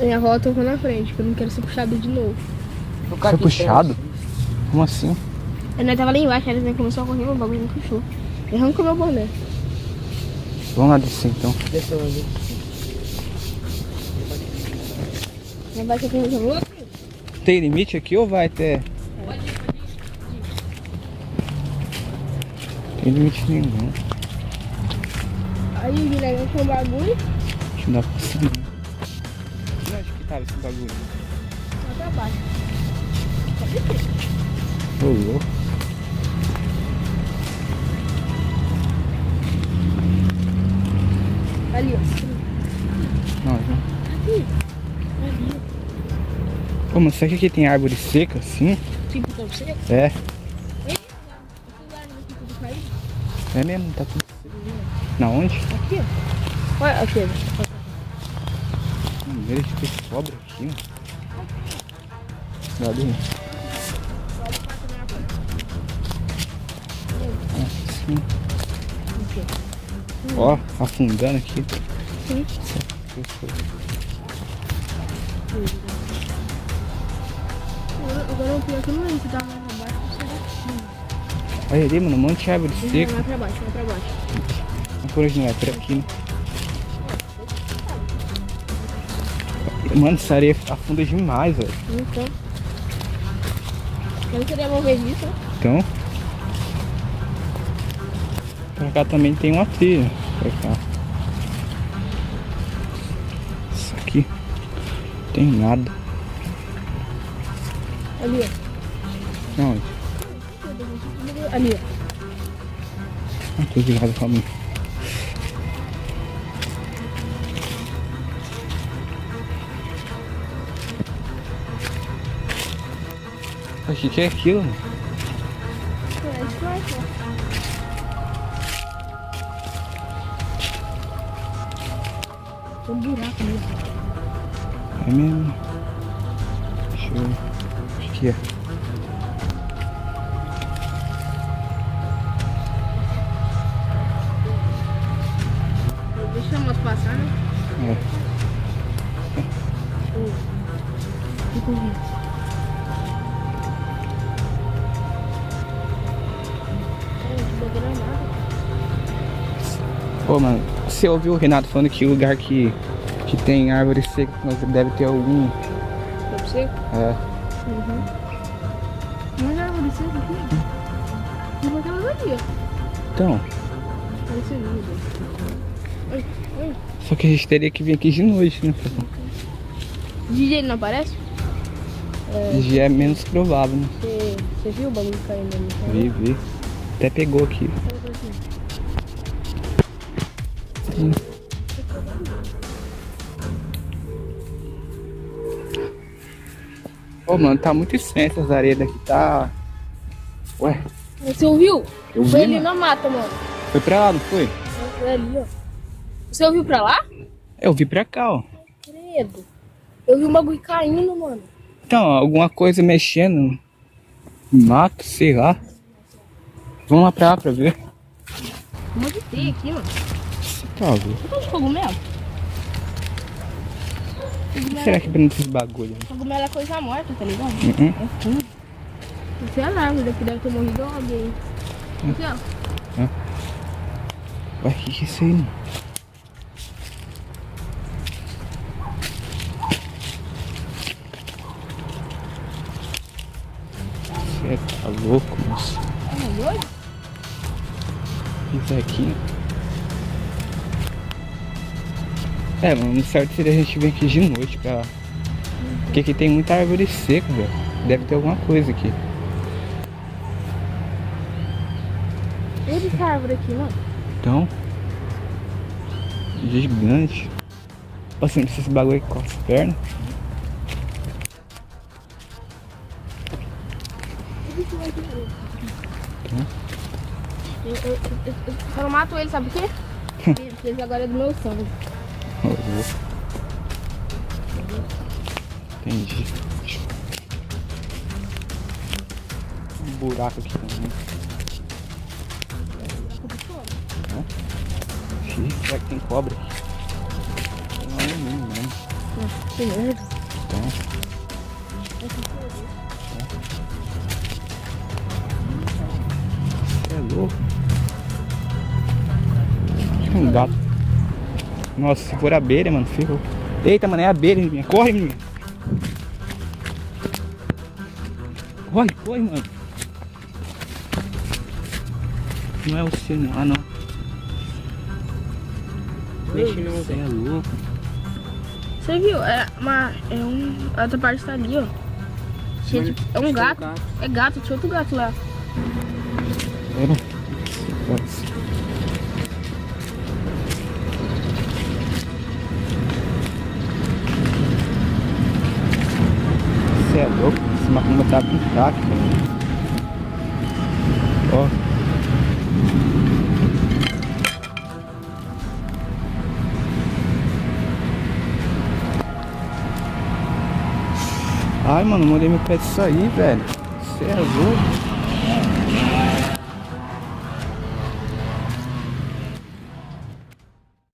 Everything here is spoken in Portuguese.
Minha volta eu vou na frente, porque eu não quero ser puxado de novo. Foi puxado? Como assim? Nós tava lá embaixo, aí ele começou a correr, o bagulho me puxou. Ele arrancou meu boné. Vamos lá descer então. Desce lá, viu? Não vai ser aqui no jogo? Tem limite aqui ou vai até? Tem limite nenhum. Aí o Guilherme com o bagulho. Acho que não dá pra subir. Onde que tava esse bagulho? Lá pra baixo. Ô, louco. Ali, ó. Não, não. Aqui. Ali. Pô, mas será que aqui tem árvore seca assim? Tipo, pra você? É. Esse lugar aqui tudo caído. É mesmo, tá tudo seco. Na onde? Aqui, ó. Olha, aqui, ó. Primeiro de ter cobra aqui, mano. Olha ali. Assim. Ó, afundando aqui. Sim. Agora eu fui aqui, não lembro se tava mais pra baixo ou se era aqui. Olha ali, mano, um monte de árvore seca. Vai pra baixo, vai pra baixo. Por onde não é? Por aqui, né? Mano, essa areia afunda demais, velho. Então. Eu não queria mover disso, né? Então. Pra cá também tem uma trilha. Pra cá. Isso aqui. Não tem nada. Ali, ó. Não, Ali, ó. não tô virado pra mim. O que é aquilo? Tem um buraco mesmo. É mesmo? Deixa eu ver. Acho que é. Deixa a moto passar, né? É. Fica ouvindo. Pô, mano, você ouviu o Renato falando que o lugar que tem árvore seca, mas deve ter algum. Pra você? É. Uhum. Mas a árvore seca aqui. Tem aquelas ali, ó. Então, Parece ali, ó. Oi. só que a gente teria que vir aqui de noite, né? DJ não aparece? Já é menos provável, né? Você viu o bagulho caindo ali? Vi. Até pegou aqui. Ô, mano, tá muito estranho essas areias daqui, tá... Ué, Você ouviu? eu vi, Foi ali mano. na mata, mano. Foi pra lá, não foi? Foi ali, ó. Você ouviu pra lá? Eu vi pra cá, ó. Credo. Eu vi um bagulho caindo, mano. Então, alguma coisa mexendo no mato, sei lá. Vamos lá pra lá pra ver. Um monte de teia aqui, mano. Tá, viu? Você tá de cogumelo? O que será que vem desses bagulho? Cogumelo é coisa morta, tá ligado? Uhum. É fundo. Isso é alarme, daqui deve ter morrido alguém. Aqui, ó. Ué, que é isso aí, mano? Você tá louco, moço? Tá doido? Isso aqui. É, mano, o certo seria a gente vir aqui de noite pra... Porque aqui tem muita árvore seca, velho. Deve ter alguma coisa aqui. Olha essa árvore aqui, mano. Então... Gigante. Passando esse bagulho aqui com as pernas. Eu só não mato ele, sabe por quê? Porque ele agora é do meu sangue. Entendi. Um buraco aqui também. Ih, será que tem cobra aqui? Não, não, não. Nossa, que merda. É louco. Acho que é um gato. Nossa, se for abelha, mano, ferrou. Eita, mano, é abelha, menina. Corre, menina. Corre, corre, mano. Não é você, não. Ah, não. Mexe não, Você é louco. Você viu? A outra parte tá ali, ó. Cheio de- é um gato. É gato, tinha outro gato lá. Nossa. Você é louco, esse macumba tá com fraco, cara. Ó. Ai, mano, mandei meu pé de sair, velho. Você é louco.